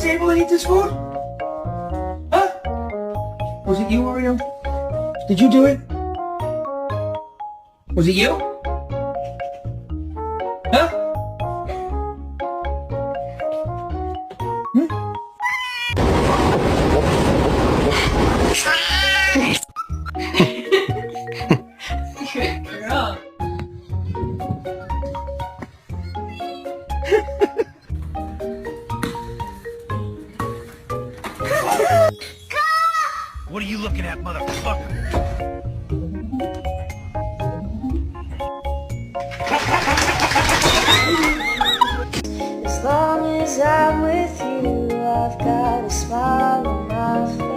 table and eat this food? Huh? Was it you, Oreo? Did you do it? Was it you? Huh? Good girl. What are you looking at, motherfucker? As long as I'm with you, I've got a smile on my face.